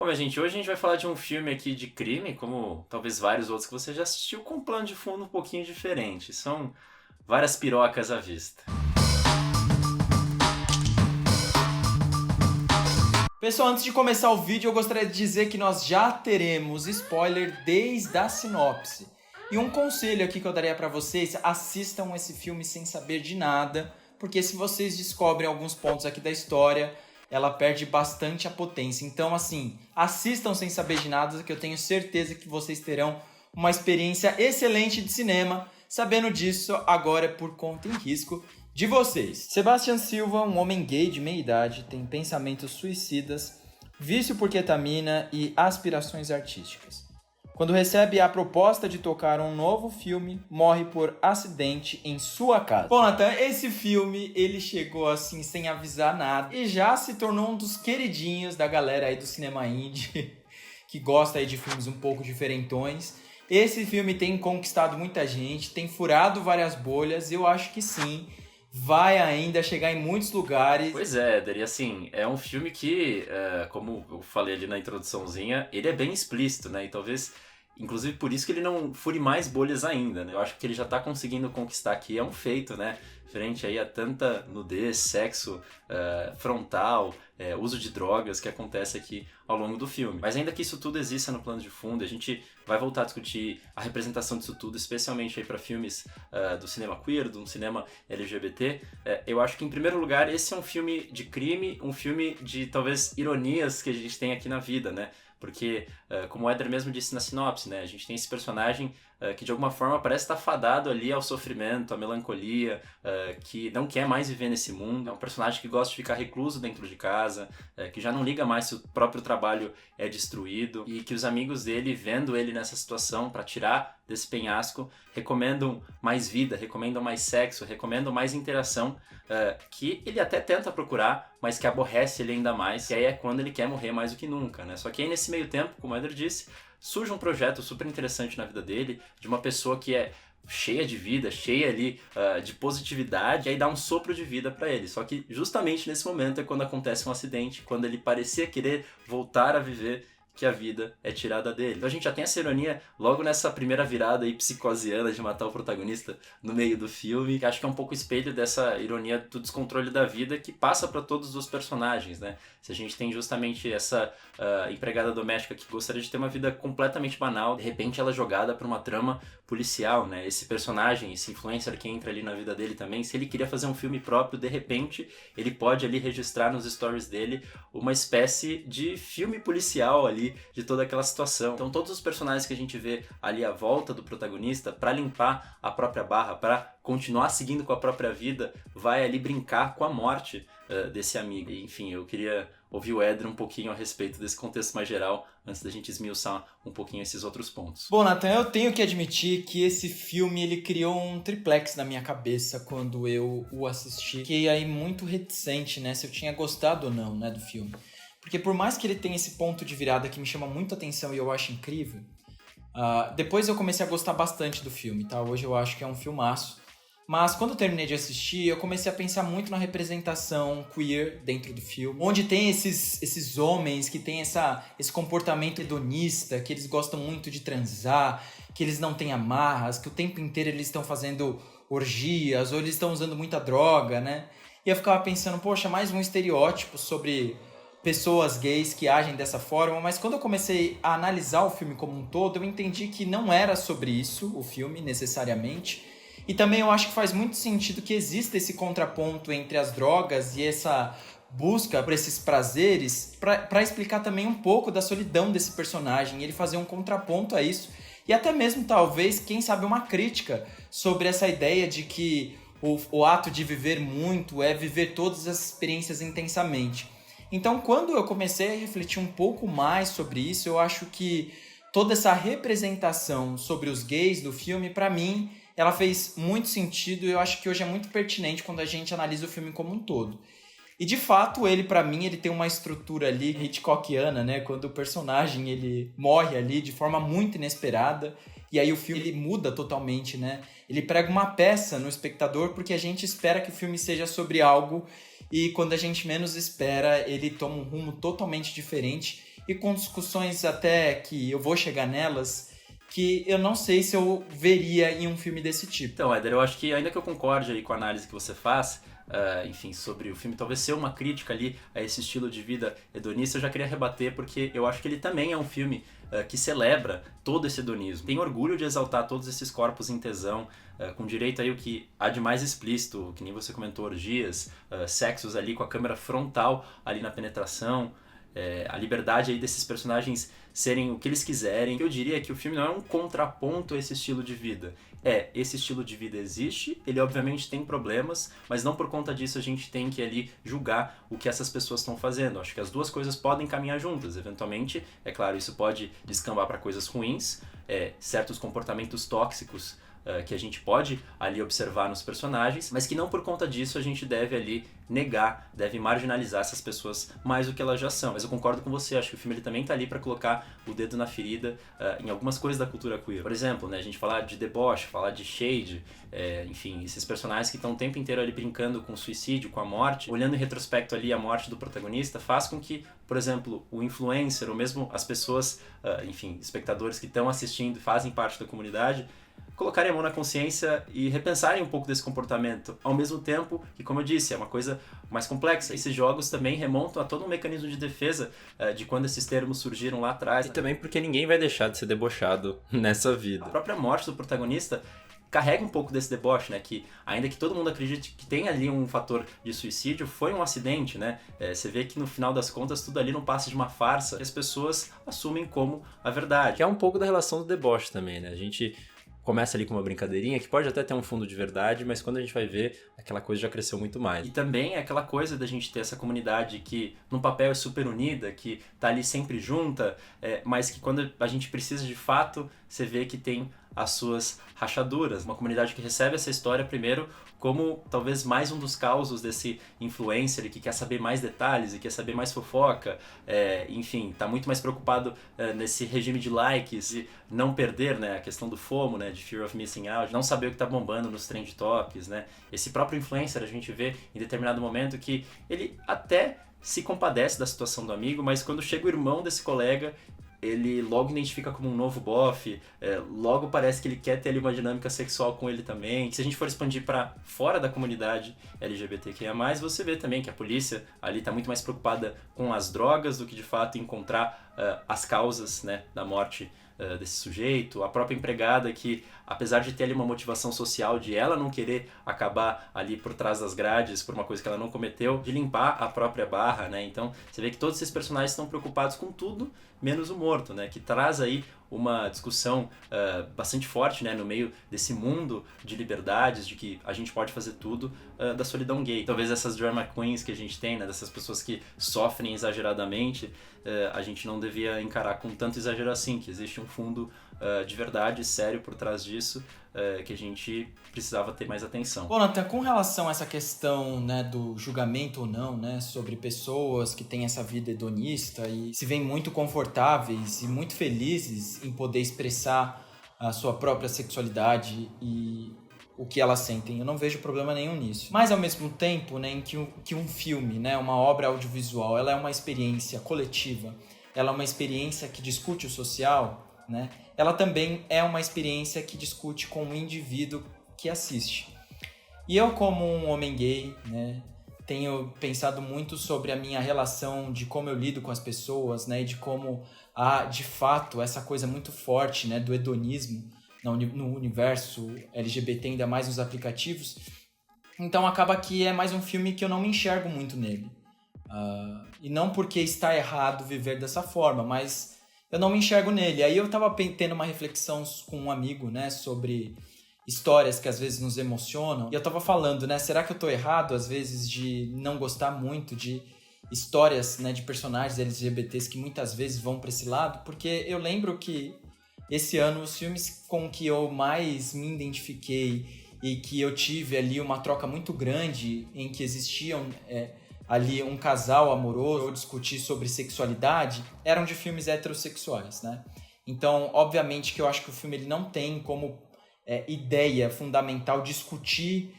Bom, minha gente, hoje a gente vai falar de um filme aqui de crime, como talvez vários outros que você já assistiu, com um plano de fundo um pouquinho diferente. São várias pirocas à vista. Pessoal, antes de começar o vídeo, eu gostaria de dizer que nós já teremos spoiler desde a sinopse. E um conselho aqui que eu daria pra vocês, assistam esse filme sem saber de nada, porque se vocês descobrem alguns pontos aqui da história, ela perde bastante a potência. Então, assim, assistam sem saber de nada, que eu tenho certeza que vocês terão uma experiência excelente de cinema. Sabendo disso, agora é por conta e risco de vocês. Sebastian Silva, um homem gay de meia idade, tem pensamentos suicidas, vício por ketamina e aspirações artísticas. Quando recebe a proposta de tocar um novo filme, morre por acidente em sua casa. Bom, Nathan, esse filme, ele chegou assim sem avisar nada e já se tornou um dos queridinhos da galera aí do cinema indie, que gosta aí de filmes um pouco diferentões. Esse filme tem conquistado muita gente, tem furado várias bolhas, eu acho que sim, vai ainda chegar em muitos lugares. Pois é, Éder, e assim, é um filme que, como eu falei ali na introduçãozinha, ele é bem explícito, né? E talvez, inclusive por isso que ele não fure mais bolhas ainda, né? Eu acho que ele já tá conseguindo conquistar aqui, é um feito, né? Frente aí a tanta nudez, sexo frontal, uso de drogas que acontece aqui ao longo do filme. Mas ainda que isso tudo exista no plano de fundo, a gente vai voltar a discutir a representação disso tudo, especialmente aí para filmes do cinema queer, do cinema LGBT. Eu acho que, em primeiro lugar, esse é um filme de crime, um filme de, talvez, ironias que a gente tem aqui na vida, né? Porque, como o Éder mesmo disse na sinopse, né? A gente tem esse personagem que de alguma forma parece estar fadado ali ao sofrimento, à melancolia, que não quer mais viver nesse mundo. É um personagem que gosta de ficar recluso dentro de casa, que já não liga mais se o próprio trabalho é destruído, e que os amigos dele, vendo ele nessa situação para tirar desse penhasco, recomendam mais vida, recomendam mais sexo, recomendam mais interação, que ele até tenta procurar, mas que aborrece ele ainda mais, que aí é quando ele quer morrer mais do que nunca, né? Só que aí nesse meio tempo, como o Eder disse, surge um projeto super interessante na vida dele, de uma pessoa que é cheia de vida, cheia ali de positividade, e aí dá um sopro de vida pra ele. Só que justamente nesse momento é quando acontece um acidente, quando ele parecia querer voltar a viver, que a vida é tirada dele. Então a gente já tem essa ironia logo nessa primeira virada aí psicosiana de matar o protagonista no meio do filme, que acho que é um pouco espelho dessa ironia do descontrole da vida que passa para todos os personagens, né? Se a gente tem justamente essa empregada doméstica que gostaria de ter uma vida completamente banal, de repente ela é jogada para uma trama policial, né? Esse personagem, esse influencer que entra ali na vida dele também, se ele queria fazer um filme próprio, de repente ele pode ali registrar nos stories dele uma espécie de filme policial ali de toda aquela situação. Então todos os personagens que a gente vê ali à volta do protagonista, para limpar a própria barra, para continuar seguindo com a própria vida, vai ali brincar com a morte desse amigo. E, enfim, eu queria ouvir o Éder um pouquinho a respeito desse contexto mais geral, antes da gente esmiuçar um pouquinho esses outros pontos. Bom, Nathan, eu tenho que admitir que esse filme ele criou um triplex na minha cabeça quando eu o assisti. Fiquei aí muito reticente, né, se eu tinha gostado ou não, né, do filme. Porque por mais que ele tenha esse ponto de virada que me chama muito a atenção e eu acho incrível, depois eu comecei a gostar bastante do filme, tá? Hoje eu acho que é um filmaço. Mas quando eu terminei de assistir, eu comecei a pensar muito na representação queer dentro do filme. Onde tem esses homens que têm esse comportamento hedonista, que eles gostam muito de transar, que eles não têm amarras, que o tempo inteiro eles estão fazendo orgias, ou eles estão usando muita droga, né? E eu ficava pensando, poxa, mais um estereótipo sobre pessoas gays que agem dessa forma, mas quando eu comecei a analisar o filme como um todo, eu entendi que não era sobre isso o filme, necessariamente. E também eu acho que faz muito sentido que exista esse contraponto entre as drogas e essa busca por esses prazeres para explicar também um pouco da solidão desse personagem, ele fazer um contraponto a isso e até mesmo, talvez, quem sabe, uma crítica sobre essa ideia de que o ato de viver muito é viver todas as experiências intensamente. Então, quando eu comecei a refletir um pouco mais sobre isso, eu acho que toda essa representação sobre os gays do filme, para mim, ela fez muito sentido e eu acho que hoje é muito pertinente quando a gente analisa o filme como um todo. E de fato, ele, pra mim, ele tem uma estrutura ali Hitchcockiana, né? Quando o personagem ele morre ali de forma muito inesperada. E aí o filme ele muda totalmente, né? Ele prega uma peça no espectador porque a gente espera que o filme seja sobre algo e quando a gente menos espera, ele toma um rumo totalmente diferente. e com discussões até que eu vou chegar nelas, que eu não sei se eu veria em um filme desse tipo. Então, Éder, eu acho que ainda que eu concorde aí com a análise que você faz, enfim, sobre o filme talvez ser uma crítica ali a esse estilo de vida hedonista, eu já queria rebater porque eu acho que ele também é um filme que celebra todo esse hedonismo. Tem orgulho de exaltar todos esses corpos em tesão, com direito aí o que há de mais explícito, que nem você comentou, orgias, sexos ali com a câmera frontal ali na penetração, a liberdade aí desses personagens serem o que eles quiserem. Eu diria que o filme não é um contraponto a esse estilo de vida. Esse estilo de vida existe, ele obviamente tem problemas, mas não por conta disso a gente tem que ali julgar o que essas pessoas estão fazendo. Acho que as duas coisas podem caminhar juntas. Eventualmente, é claro, isso pode descambar para coisas ruins, certos comportamentos tóxicos que a gente pode ali observar nos personagens, mas que não por conta disso a gente deve ali negar, deve marginalizar essas pessoas mais do que elas já são. Mas eu concordo com você, acho que o filme ele também está ali para colocar o dedo na ferida em algumas coisas da cultura queer. Por exemplo, né, a gente falar de deboche, falar de shade, enfim, esses personagens que estão o tempo inteiro ali brincando com o suicídio, com a morte, olhando em retrospecto ali a morte do protagonista, faz com que, por exemplo, o influencer ou mesmo as pessoas, enfim, espectadores que estão assistindo, fazem parte da comunidade, colocarem a mão na consciência e repensarem um pouco desse comportamento, ao mesmo tempo que, como eu disse, é uma coisa mais complexa. Esses jogos também remontam a todo um mecanismo de defesa de quando esses termos surgiram lá atrás. E também porque ninguém vai deixar de ser debochado nessa vida. A própria morte do protagonista carrega um pouco desse deboche, né? Que ainda que todo mundo acredite que tem ali um fator de suicídio, foi um acidente, né? Você vê que no final das contas tudo ali não passa de uma farsa que as pessoas assumem como a verdade. Que é um pouco da relação do deboche também, né? A gente começa ali com uma brincadeirinha que pode até ter um fundo de verdade, mas quando a gente vai ver, aquela coisa já cresceu muito mais. E também é aquela coisa da gente ter essa comunidade que no papel é super unida, que tá ali sempre junta, mas que quando a gente precisa de fato, você vê que tem as suas rachaduras. Uma comunidade que recebe essa história primeiro como talvez mais um dos causos desse influencer que quer saber mais detalhes e quer saber mais fofoca, enfim, tá muito mais preocupado nesse regime de likes e não perder, né, a questão do FOMO, né, de Fear of Missing Out, não saber o que tá bombando nos trend topics, né. Esse próprio influencer a gente vê em determinado momento que ele até se compadece da situação do amigo, mas quando chega o irmão desse colega, ele logo identifica como um novo bofe, logo parece que ele quer ter ali uma dinâmica sexual com ele também. Se a gente for expandir para fora da comunidade LGBTQIA+, você vê também que a polícia ali está muito mais preocupada com as drogas do que de fato encontrar as causas, né, da morte desse sujeito. A própria empregada que, apesar de ter ali uma motivação social de ela não querer acabar ali por trás das grades por uma coisa que ela não cometeu, de limpar a própria barra, né? Então você vê que todos esses personagens estão preocupados com tudo menos o morto, né? Que traz aí uma discussão bastante forte, né, no meio desse mundo de liberdades, de que a gente pode fazer tudo, da solidão gay. Talvez essas drama queens que a gente tem, né, dessas pessoas que sofrem exageradamente, a gente não devia encarar com tanto exagero assim, que existe um fundo de verdade, sério por trás disso, que a gente precisava ter mais atenção. Bom, Nathan, com relação a essa questão, né, do julgamento ou não, né, sobre pessoas que têm essa vida hedonista e se veem muito confortáveis e muito felizes em poder expressar a sua própria sexualidade e o que elas sentem, eu não vejo problema nenhum nisso. Mas ao mesmo tempo, né, em que um filme, né, uma obra audiovisual, ela é uma experiência coletiva, ela é uma experiência que discute o social, né, ela também é uma experiência que discute com o indivíduo que assiste. E eu, como um homem gay, né, tenho pensado muito sobre a minha relação, de como eu lido com as pessoas, né, e de como há, de fato, essa coisa muito forte, né, do hedonismo no universo LGBT, ainda mais nos aplicativos. Então acaba que é mais um filme que eu não me enxergo muito nele. E não porque está errado viver dessa forma, mas eu não me enxergo nele. Aí eu estava tendo uma reflexão com um amigo, né, sobre histórias que às vezes nos emocionam. E eu estava falando, né, será que eu estou errado às vezes de não gostar muito de histórias, né, de personagens LGBTs que muitas vezes vão para esse lado? Porque eu lembro que esse ano os filmes com que eu mais me identifiquei e que eu tive ali uma troca muito grande em que existiam ali um casal amoroso ou discutir sobre sexualidade eram de filmes heterossexuais, né? Então, obviamente que eu acho que o filme ele não tem como ideia fundamental discutir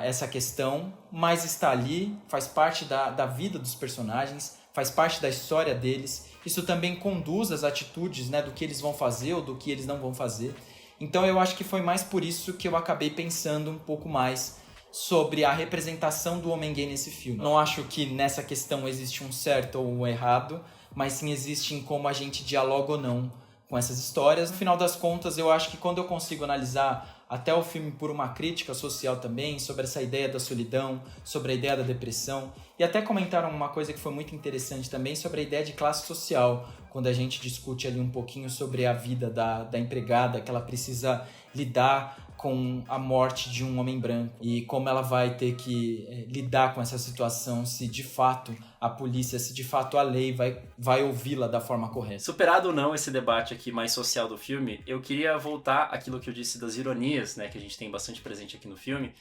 essa questão, mas está ali, faz parte da vida dos personagens, faz parte da história deles. Isso também conduz as atitudes, né, do que eles vão fazer ou do que eles não vão fazer. Então eu acho que foi mais por isso que eu acabei pensando um pouco mais sobre a representação do homem gay nesse filme. Não acho que nessa questão existe um certo ou um errado, mas sim existe em como a gente dialoga ou não com essas histórias. No final das contas, eu acho que quando eu consigo analisar até o filme por uma crítica social também, sobre essa ideia da solidão, sobre a ideia da depressão, e até comentaram uma coisa que foi muito interessante também, sobre a ideia de classe social, quando a gente discute ali um pouquinho sobre a vida da empregada, que ela precisa lidar com a morte de um homem branco e como ela vai ter que lidar com essa situação se de fato a polícia, se de fato a lei vai ouvi-la da forma correta. Superado ou não esse debate aqui mais social do filme, eu queria voltar àquilo que eu disse das ironias, né, que a gente tem bastante presente aqui no filme,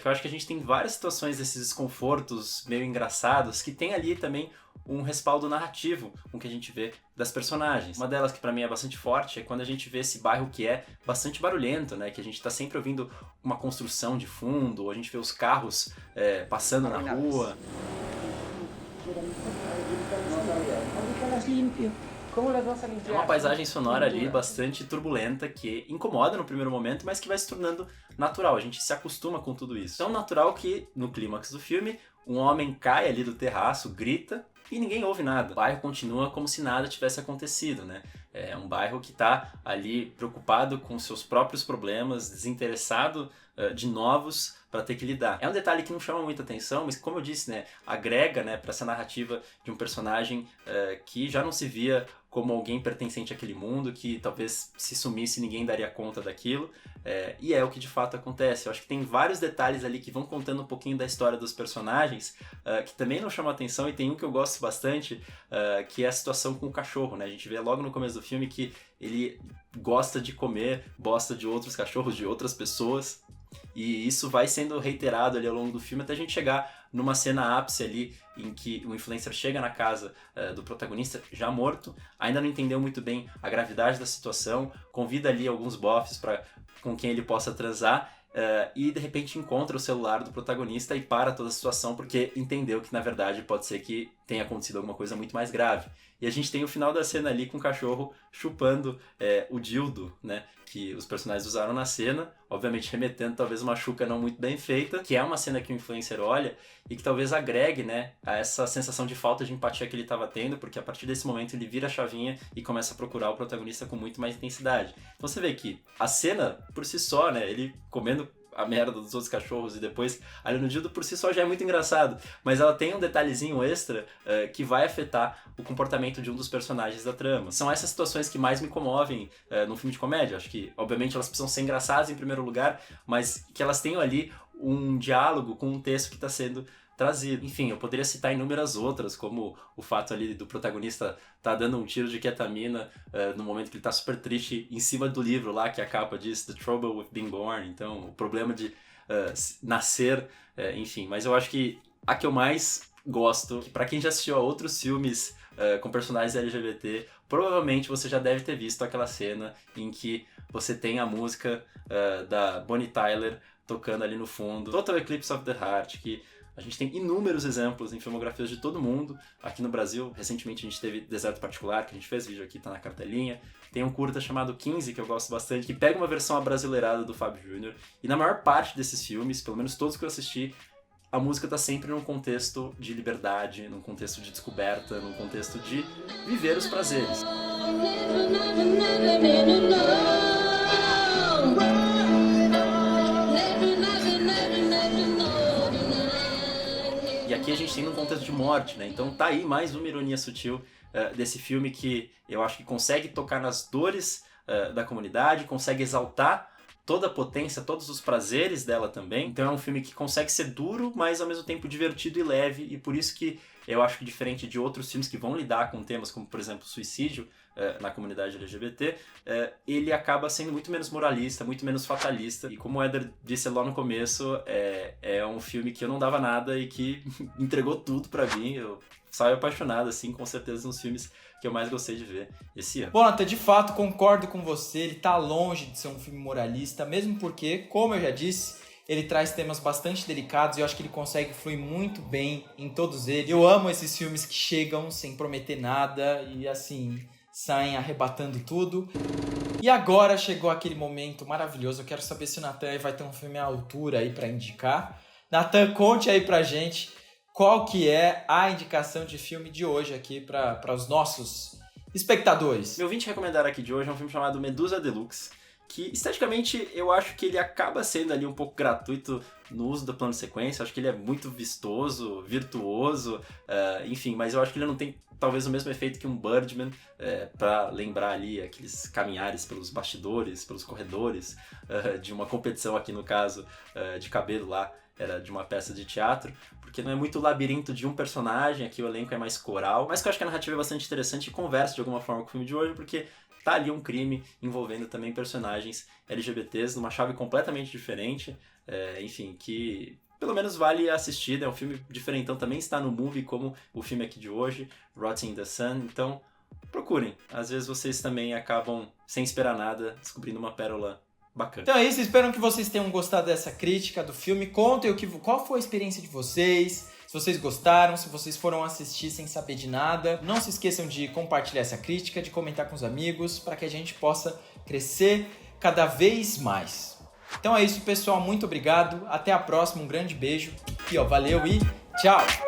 que eu acho que a gente tem várias situações desses desconfortos meio engraçados que tem ali também um respaldo narrativo com o que a gente vê das personagens. Uma delas que pra mim é bastante forte é quando a gente vê esse bairro que é bastante barulhento, né? Que a gente tá sempre ouvindo uma construção de fundo, ou a gente vê os carros passando na rua. É uma paisagem sonora ali bastante turbulenta que incomoda no primeiro momento, mas que vai se tornando natural. A gente se acostuma com tudo isso. Tão natural que, no clímax do filme, um homem cai ali do terraço, grita, e ninguém ouve nada. O bairro continua como se nada tivesse acontecido, né? É um bairro que está ali preocupado com seus próprios problemas, desinteressado de novos para ter que lidar. É um detalhe que não chama muita atenção, mas como eu disse, né, agrega, né, para essa narrativa de um personagem que já não se via como alguém pertencente àquele mundo, que talvez se sumisse ninguém daria conta daquilo, e é o que de fato acontece. Eu acho que tem vários detalhes ali que vão contando um pouquinho da história dos personagens, que também não chamam atenção, e tem um que eu gosto bastante, que é a situação com o cachorro, né? A gente vê logo no começo do filme que ele gosta de comer, gosta de outros cachorros, de outras pessoas, e isso vai sendo reiterado ali ao longo do filme até a gente chegar numa cena ápice ali em que o influencer chega na casa do protagonista já morto, ainda não entendeu muito bem a gravidade da situação, convida ali alguns bofs com quem ele possa transar, e de repente encontra o celular do protagonista e para toda a situação porque entendeu que na verdade pode ser que tenha acontecido alguma coisa muito mais grave. E a gente tem o final da cena ali com o cachorro chupando o dildo, né, que os personagens usaram na cena, obviamente remetendo talvez uma chuca não muito bem feita, que é uma cena que o influencer olha e que talvez agregue, né, a essa sensação de falta de empatia que ele estava tendo, porque a partir desse momento ele vira a chavinha e começa a procurar o protagonista com muito mais intensidade. Então você vê que a cena, por si só, né, ele comendo a merda dos outros cachorros e depois ali no dildo por si só já é muito engraçado, mas ela tem um detalhezinho extra que vai afetar o comportamento de um dos personagens da trama. São essas situações que mais me comovem num filme de comédia. Acho que, obviamente, elas precisam ser engraçadas em primeiro lugar, mas que elas tenham ali um diálogo com um texto que está sendo trazido. Enfim, eu poderia citar inúmeras outras, como o fato ali do protagonista tá dando um tiro de ketamina no momento que ele tá super triste em cima do livro lá, que a capa diz The Trouble with Being Born, então o problema de nascer, enfim. Mas eu acho que a que eu mais gosto, que pra quem já assistiu a outros filmes com personagens LGBT, provavelmente você já deve ter visto aquela cena em que você tem a música da Bonnie Tyler tocando ali no fundo, Total Eclipse of the Heart, que a gente tem inúmeros exemplos em filmografias de todo mundo. Aqui no Brasil, recentemente a gente teve Deserto Particular, que a gente fez vídeo aqui, tá na cartelinha. Tem um curta chamado 15, que eu gosto bastante, que pega uma versão abrasileirada do Fábio Júnior. E na maior parte desses filmes, pelo menos todos que eu assisti, a música tá sempre num contexto de liberdade, num contexto de descoberta, num contexto de viver os prazeres. E aqui a gente tem um contexto de morte, né? Então tá aí mais uma ironia sutil desse filme que eu acho que consegue tocar nas dores da comunidade, consegue exaltar toda a potência, todos os prazeres dela também. Então é um filme que consegue ser duro, mas ao mesmo tempo divertido e leve, e por isso que eu acho que diferente de outros filmes que vão lidar com temas como, por exemplo, suicídio na comunidade LGBT, ele acaba sendo muito menos moralista, muito menos fatalista. E como o Éder disse lá no começo, é um filme que eu não dava nada e que entregou tudo pra mim. Eu saio apaixonado, assim, com certeza, nos filmes que eu mais gostei de ver esse ano. Bom, Nathan, de fato, concordo com você. Ele tá longe de ser um filme moralista, mesmo porque, como eu já disse, Ele traz temas bastante delicados e eu acho que ele consegue fluir muito bem em todos eles. Eu amo esses filmes que chegam sem prometer nada e, assim, saem arrebatando tudo. E agora chegou aquele momento maravilhoso. Eu quero saber se o Nathan vai ter um filme à altura aí pra indicar. Nathan, conte aí pra gente qual que é a indicação de filme de hoje aqui para os nossos espectadores. Meu 20 recomendado aqui de hoje é um filme chamado Medusa Deluxe, que esteticamente eu acho que ele acaba sendo ali um pouco gratuito no uso do plano de sequência. Eu acho que ele é muito vistoso, virtuoso, enfim, mas eu acho que ele não tem talvez o mesmo efeito que um Birdman, para lembrar ali aqueles caminhares pelos bastidores, pelos corredores de uma competição, aqui no caso de cabelo lá, era de uma peça de teatro, porque não é muito o labirinto de um personagem, aqui o elenco é mais coral, mas que eu acho que a narrativa é bastante interessante e conversa de alguma forma com o filme de hoje, porque tá ali um crime envolvendo também personagens LGBTs numa chave completamente diferente, enfim, que pelo menos vale assistir. É um filme diferentão, também está no Movie como o filme aqui de hoje, Rotting in the Sun, então procurem, às vezes vocês também acabam sem esperar nada, descobrindo uma pérola bacana. Então é isso, espero que vocês tenham gostado dessa crítica do filme. Contem qual foi a experiência de vocês, se vocês gostaram, se vocês foram assistir sem saber de nada. Não se esqueçam de compartilhar essa crítica, de comentar com os amigos, para que a gente possa crescer cada vez mais. Então é isso, pessoal, muito obrigado, até a próxima, um grande beijo, e valeu e tchau!